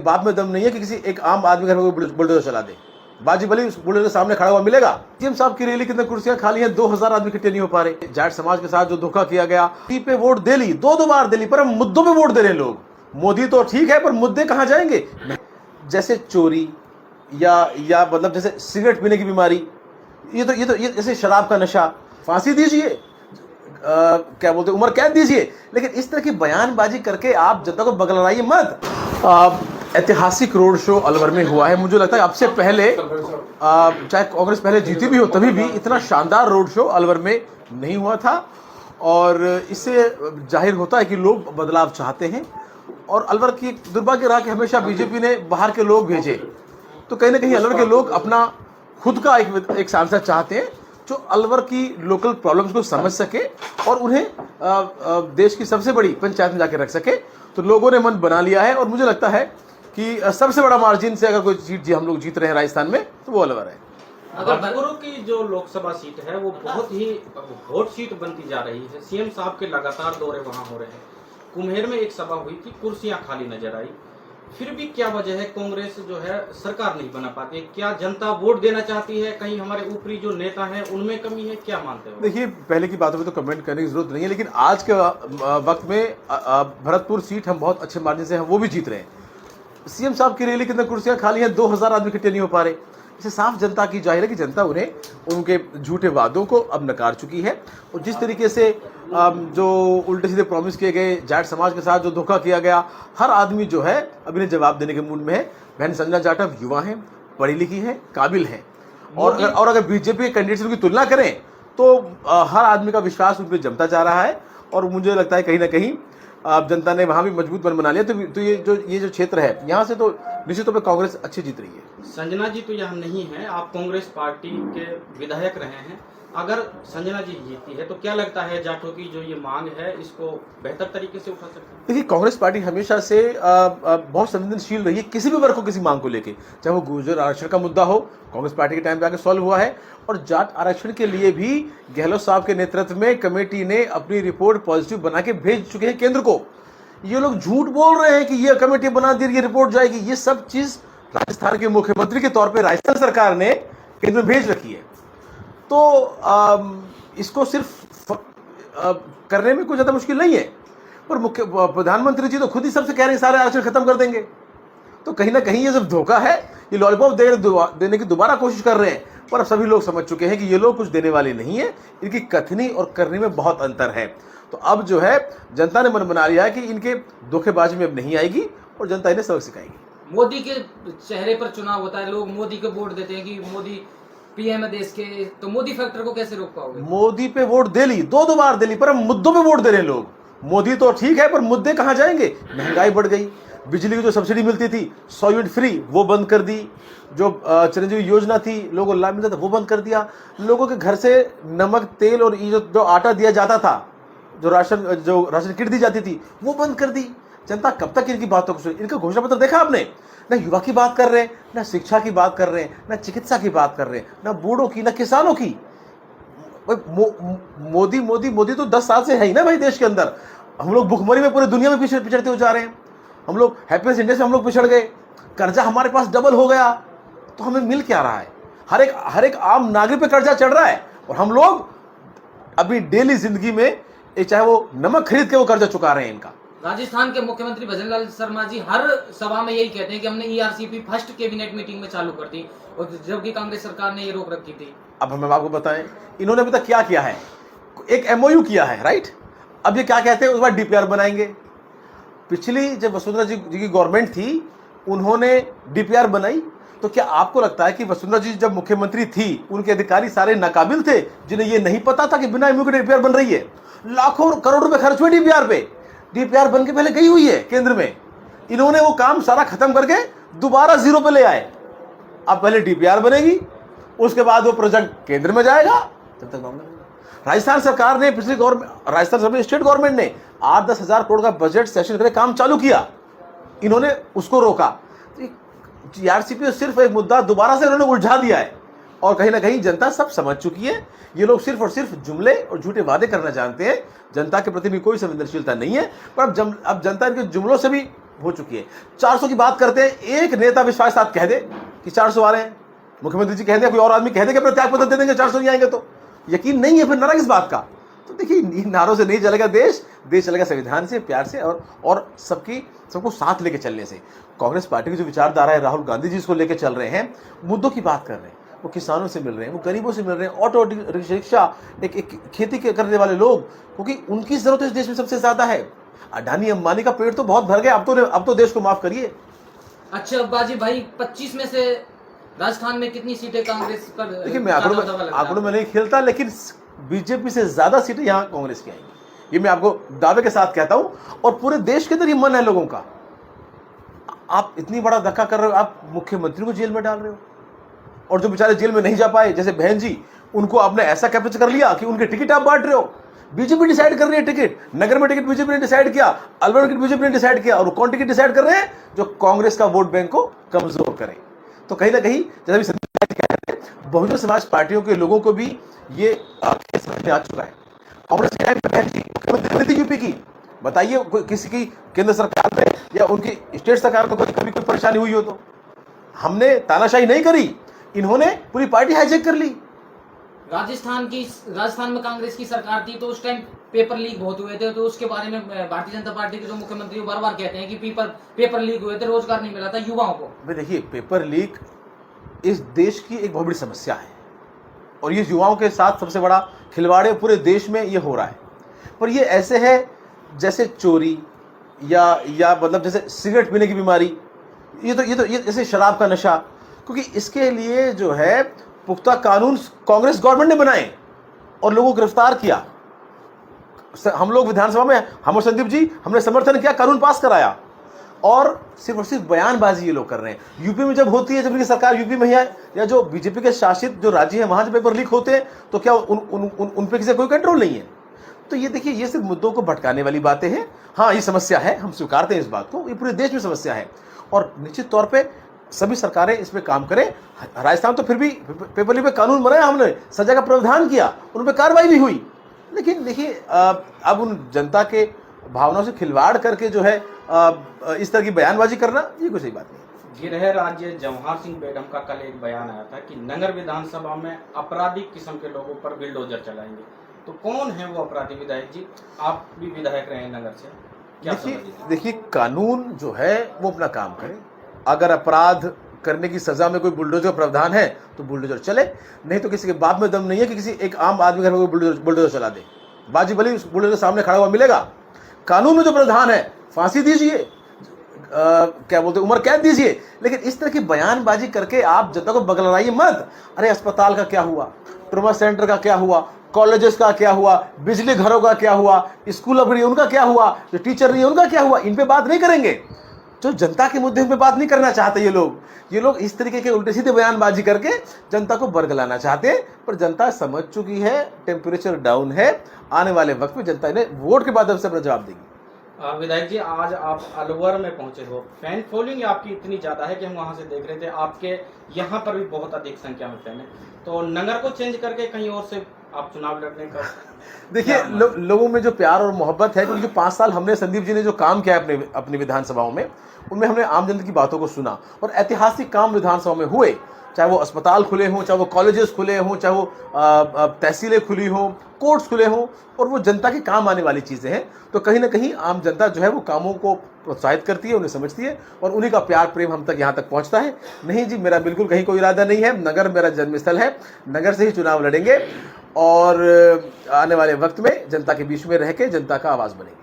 बाप में दम नहीं है कि किसी एक आम आदमी घर में कोई बुलडोजर चला दे। बाजी बली बुलडोजर के सामने खड़ा हुआ मिलेगा। सीएम साहब की रैली के अंदर कुर्सियां खाली हैं, 2000 आदमी इकट्ठे नहीं हो पा रहे। जाट समाज के साथ जो धोखा किया गया, पे वोट दे ली, दो बार दे ली, पर हम मुद्दों पे वोट दे रहे हैं लोग। मोदी तो ठीक है, पर मुद्दे कहां जाएंगे? जैसे चोरी या मतलब जैसे सिगरेट पीने की बीमारी, ये जैसे शराब का नशा, फांसी दीजिए, क्या बोलते उम्र कैद दीजिए, लेकिन इस तरह की बयानबाजी करके आप जनता को बगलवाइए मत। ऐतिहासिक रोड शो अलवर में हुआ है। मुझे लगता है अब से पहले चाहे कांग्रेस पहले जीती भी हो तभी भी इतना शानदार रोड शो अलवर में नहीं हुआ था, और इससे जाहिर होता है कि लोग बदलाव चाहते हैं। और अलवर की दुर्भाग्य रहा कि हमेशा बीजेपी ने बाहर के लोग भेजे, तो कहीं ना कहीं अलवर के लोग अपना खुद का एक सांसद चाहते हैं जो अलवर की लोकल प्रॉब्लम्स को समझ सके और उन्हें देश की सबसे बड़ी पंचायत में जाके रख सके। तो लोगों ने मन बना लिया है, और मुझे लगता है कि सबसे बड़ा मार्जिन से अगर कोई सीट हम लोग जीत रहे हैं राजस्थान में तो वो अलवर है। अगर गुरु की जो लोकसभा सीट है वो बहुत ही वोट सीट बनती जा रही है। सीएम साहब के लगातार दौरे वहां हो रहे हैं। कुम्हेर में एक सभा हुई थी, कुर्सियां खाली नजर आई, फिर भी क्या वजह है कांग्रेस जो है सरकार नहीं बना पाती? क्या जनता वोट देना चाहती है? कहीं हमारे ऊपरी जो नेता हैं उनमें कमी है, क्या मानते हो? देखिए, पहले की बातों में तो कमेंट करने की जरूरत नहीं है, लेकिन आज के वक्त में भरतपुर सीट हम बहुत अच्छे मार्जिन से वो भी जीत रहे हैं। सीएम साहब की रैली के अंदर कुर्सियां खाली हैं, 2000 आदमी इकट्ठे नहीं हो पा रहे। इससे साफ जनता की जाहिर है कि जनता उन्हें उनके झूठे वादों को अब नकार चुकी है, और जिस तरीके से जो उल्टे सीधे प्रॉमिस किए गए, जाट समाज के साथ जो धोखा किया गया, हर आदमी जो है अभी ने जवाब देने के मूड में है। बहन संजना जाटव युवा हैं, पढ़ी लिखी हैं, काबिल हैं, और अगर बीजेपी के कैंडिडेट से उनकी तुलना करें तो हर आदमी का विश्वास उन पर जमता जा रहा है, और मुझे लगता है कहीं ना कहीं जनता ने वहां भी मजबूत मन बना लिया। तो ये जो क्षेत्र है, यहाँ से तो निश्चित तौर पर कांग्रेस अच्छी जीत रही है। संजना जी तो यहाँ नहीं है, आप कांग्रेस पार्टी के विधायक रहे हैं। अगर संजना जी जीतती है तो क्या लगता है जाटों की जो ये मांग है इसको बेहतर तरीके से उठा सकते हैं? देखिए, कांग्रेस पार्टी हमेशा से बहुत संवेदनशील रही है किसी भी वर्ग को किसी मांग को लेके, चाहे वो गुर्जर आरक्षण का मुद्दा हो, कांग्रेस पार्टी के टाइम पे आके सॉल्व हुआ है, और जाट आरक्षण के लिए भी गहलोत साहब के नेतृत्व में कमेटी ने अपनी रिपोर्ट पॉजिटिव बना के भेज चुके हैं केंद्र को। ये लोग झूठ बोल रहे हैं कि ये कमेटी बना दी, ये रिपोर्ट जाएगी, ये सब चीज राजस्थान के मुख्यमंत्री के तौर पर राजस्थान सरकार ने केंद्र में भेज रखी है। तो इसको सिर्फ करने में कोई ज्यादा मुश्किल नहीं है, पर प्रधानमंत्री जी तो खुद ही सबसे कह रहे हैं सारे आरक्षण खत्म कर देंगे। तो कहीं ना कहीं ये सब धोखा है, ये लॉलीपॉप देने की दोबारा कोशिश कर रहे हैं, पर अब सभी लोग समझ चुके हैं कि ये लोग कुछ देने वाले नहीं है। इनकी कथनी और करने में बहुत अंतर है। तो अब जो है जनता ने मन बना लिया है कि इनके धोखेबाजी में अब नहीं आएगी, और जनता इन्हें सबक सिखाएगी। मोदी के चेहरे पर चुनाव होता है, लोग मोदी को वोट देते हैं कि मोदी पीएम है देश के, तो मोदी फैक्टर को कैसे रोक पाओगे? मोदी पे वोट दे ली, दो बार दे ली, पर हम मुद्दों पे वोट दे रहे हैं लोग। मोदी तो ठीक है, पर मुद्दे कहां जाएंगे? महंगाई बढ़ गई, बिजली की जो सब्सिडी मिलती थी 100 यूनिट फ्री, वो बंद कर दी। जो चिरंजीवी योजना थी, लोगों को लाभ मिलता था, वो बंद कर दिया। लोगों के घर से नमक, तेल और जो आटा दिया जाता था, जो राशन किट दी जाती थी, वो बंद कर दी। जनता कब तक इनकी बातों को सुने? इनका घोषणा पत्र देखा आपने? ना युवा की बात कर रहे हैं, ना शिक्षा की बात कर रहे हैं, ना चिकित्सा की बात कर रहे हैं, ना बूढ़ों की, ना किसानों की। मोदी तो 10 साल से है ही ना भाई देश के अंदर। हम लोग भुखमरी में पूरे दुनिया में पिछड़ते हो जा रहे हैं। हम लोग हैप्पीनेस इंडेक्स से हम लोग पिछड़ गए, कर्जा हमारे पास डबल हो गया। तो हमें मिल क्या रहा है? हर एक आम नागरिक पे कर्जा चढ़ रहा है, और हम लोग अभी डेली जिंदगी में चाहे वो नमक खरीद के वो कर्जा चुका रहे हैं इनका। राजस्थान के मुख्यमंत्री भजनलाल शर्मा जी हर सभा में यही कहते हैं कि हमने ईआरसीपी फर्स्ट कैबिनेट मीटिंग में चालू कर दी, और जबकि कांग्रेस सरकार ने ये रोक रखी थी। अब हम आपको बताएं, इन्होंने अभी तक क्या किया है? एक एमओयू किया है, राइट? अब ये क्या कहते हैं, उस बाद डीपीआर बनाएंगे। पिछली जब वसुंधरा जी की गवर्नमेंट थी, उन्होंने डीपीआर बनाई। तो क्या आपको लगता है कि वसुंधरा जी जब मुख्यमंत्री थी, उनके अधिकारी सारे नाकाबिल थे, जिन्हें ये नहीं पता था कि बिना एमओयू के डीपीआर बन रही है? लाखों करोड़ रुपए खर्च हुए डीपीआर पे। डीपीआर बन के पहले गई हुई है केंद्र में। इन्होंने वो काम सारा खत्म करके दोबारा जीरो पे ले आए। अब पहले डीपीआर बनेगी, उसके बाद वो प्रोजेक्ट केंद्र में जाएगा, तब तक मामला। राजस्थान सरकार ने राजस्थान स्टेट गवर्नमेंट ने 8-10 हजार करोड़ का बजट सेशन करके काम चालू किया, इन्होंने उसको रोका। ईआरसीपी सिर्फ एक मुद्दा दोबारा से इन्होंने उलझा दिया है, और कहीं ना कहीं जनता सब समझ चुकी है। ये लोग सिर्फ और सिर्फ जुमले और झूठे वादे करना जानते हैं, जनता के प्रति भी कोई संवेदनशीलता नहीं है। पर अब जनता इनके जुमलों से भी हो चुकी है। 400 की बात करते हैं, एक नेता विश्वास के साथ कह दे कि 400 आ रहे हैं, मुख्यमंत्री जी कह दे, कोई और आदमी कह दे कि अपना त्याग पत्र दे देंगे, 400 नहीं आएंगे, तो यकीन नहीं है, फिर नारा किस बात का। तो देखिए, इन नारों से नहीं चलेगा देश चलेगा संविधान से, प्यार से और सबको साथ लेके चलने से। कांग्रेस पार्टी की जो विचारधारा है, राहुल गांधी जी इसको लेके चल रहे हैं, मुद्दों की बात कर रहे हैं, वो किसानों से मिल रहे हैं, वो गरीबों से मिल रहे हैं, ऑटो रिक्शा, एक खेती करने वाले लोग, क्योंकि उनकी जरूरत इस देश में सबसे ज्यादा है। अडानी अंबानी का पेट तो बहुत भर गया, अब तो देश को माफ करिए। अच्छा बाजी भाई, 25 में से राजस्थान में कितनी सीटें कांग्रेस पर? देखिए, मैं आंकड़ों में नहीं खेलता, लेकिन बीजेपी से ज्यादा सीटें यहाँ कांग्रेस की आएंगी, ये मैं आपको दावे के साथ कहता हूं। और पूरे देश के अंदर ये मन है लोगों का। आप इतनी बड़ा धक्का कर रहे हो, आप मुख्यमंत्री को जेल में डाल रहे हो, और जो बेचारे जेल में नहीं जा पाए, जैसे बहन जी, उनको आपने ऐसा कैप्चर कर लिया कि उनके टिकट आप बांट रहे हो। बीजेपी डिसाइड कर रही है टिकट, नगर में टिकट बीजेपी ने डिसाइड किया, अलवर में टिकट बीजेपी ने डिसाइड किया, और कौन टिकट डिसाइड कर रहे हैं? जो कांग्रेस का वोट बैंक को कमजोर करें। तो कहीं ना कहीं, जैसे भी संदीप भाई कह रहे थे, बहुजन समाज पार्टियों के लोगों को भी ये समझ में आ चुका है। कांग्रेस के टाइम पे बहन जी मुख्यमंत्री थी यूपी की, बताइए किसी की केंद्र सरकार में या उनकी स्टेट सरकार में कभी कोई परेशानी हुई हो? तो हमने तानाशाही नहीं करी, इन्होंने पूरी पार्टी हाईजैक कर ली। राजस्थान में कांग्रेस की सरकार थी, तो उस टाइम पेपर लीक बहुत हुए थे, तो उसके बारे में भारतीय जनता पार्टी के जो मुख्यमंत्री बार बार कहते हैं कि पेपर लीक हुए थे, रोजगार नहीं मिला था युवाओं को। भाई देखिए, पेपर लीक इस देश की एक बहुत बड़ी समस्या है, और ये युवाओं के साथ सबसे बड़ा खिलवाड़ है, पूरे देश में ये हो रहा है। पर ये ऐसे है जैसे चोरी या मतलब जैसे सिगरेट पीने की बीमारी, ये जैसे शराब का नशा, क्योंकि इसके लिए जो है पुख्ता कानून कांग्रेस गवर्नमेंट ने बनाए और लोगों को गिरफ्तार किया। हम लोग विधानसभा में, हम और संदीप जी, हमने समर्थन किया, कानून पास कराया, और सिर्फ बयानबाजी ये लोग कर रहे हैं। यूपी में जब होती है, जब इनकी सरकार यूपी में है, या जो बीजेपी के शासित जो राज्य है, वहां जब पेपर लीक होते हैं, तो क्या उन पे किसी कोई कंट्रोल नहीं है? तो ये देखिए, ये सिर्फ मुद्दों को भटकाने वाली बातें हैं। हाँ, ये समस्या है, हम स्वीकारते हैं इस बात को, ये पूरे देश में समस्या है, और निश्चित तौर पर सभी सरकारें इस पे काम करें। राजस्थान तो फिर भी पेपर लीक पे कानून बनाया, हमने सजा का प्रावधान किया, उन पर कार्रवाई भी हुई। लेकिन देखिए, अब उन जनता के भावनाओं से खिलवाड़ करके जो है इस तरह की बयानबाजी करना, ये कोई सही बात नहीं। गृह राज्य जवाहर सिंह बेगम का कल एक बयान आया था कि नगर विधानसभा में आपराधिक किस्म के लोगों पर बुलडोजर चलाएंगे। तो कौन है वो अपराधी विधायक जी? आप भी विधायक रहे हैं नगर से, क्या देखिए, कानून जो है वो अपना काम करे। अगर अपराध करने की सजा में कोई बुलडोजर का प्रावधान है तो बुलडोजर चले, नहीं तो किसी के बाप में दम नहीं है कि किसी एक आम आदमी घर में कोई बुलडोजर चला दे। बाजी भली बुलडोजर सामने खड़ा हुआ मिलेगा। कानून में जो प्रावधान है, फांसी दीजिए, क्या बोलते, उम्र कैद दीजिए, लेकिन इस तरह की बयानबाजी करके आप जनता को बगलवाइए मत। अरे अस्पताल का क्या हुआ, ट्रॉमा सेंटर का क्या हुआ, कॉलेजेस का क्या हुआ, बिजली घरों का क्या हुआ, स्कूल अपनी उनका क्या हुआ, जो टीचर नहीं है उनका क्या हुआ, इन पे बात नहीं करेंगे। जो जनता के मुद्दे पे बात नहीं करना चाहते ये लोग इस तरीके के उल्टे सीधे बयानबाजी करके जनता को बरगलाना चाहते हैं। पर जनता समझ चुकी है, टेम्परेचर डाउन है, आने वाले वक्त में जनता इन्हें वोट के बाद अपना जवाब देगी। विधायक जी, आज आप अलवर में पहुंचे हो, फैन फॉलोइंग आपकी इतनी ज्यादा है कि हम वहां से देख रहे थे, आपके यहाँ पर भी बहुत अधिक संख्या में फैन है, तो नगर को चेंज करके कहीं और से आप चुनाव लड़ने का? देखिए, लोगों में जो प्यार और मोहब्बत है, क्योंकि जो 5 साल हमने, संदीप जी ने जो काम किया है अपनी विधानसभाओं में, उनमें हमने आम जनता की बातों को सुना, और ऐतिहासिक काम विधानसभा में हुए, चाहे वो अस्पताल खुले हों, चाहे वो कॉलेजेस खुले हों, चाहे वो तहसीलें खुली हों, कोर्ट्स खुले हों, और वो जनता के काम आने वाली चीज़ें हैं। तो कहीं ना कहीं आम जनता जो है वो कामों को प्रोत्साहित करती है, उन्हें समझती है, और उन्हीं का प्यार प्रेम हम तक यहाँ तक पहुँचता है। नहीं जी, मेरा बिल्कुल कहीं कोई इरादा नहीं है, नगर मेरा जन्मस्थल है, नगर से ही चुनाव लड़ेंगे, और आने वाले वक्त में जनता के बीच में रह के जनता का आवाज़ बनेंगे।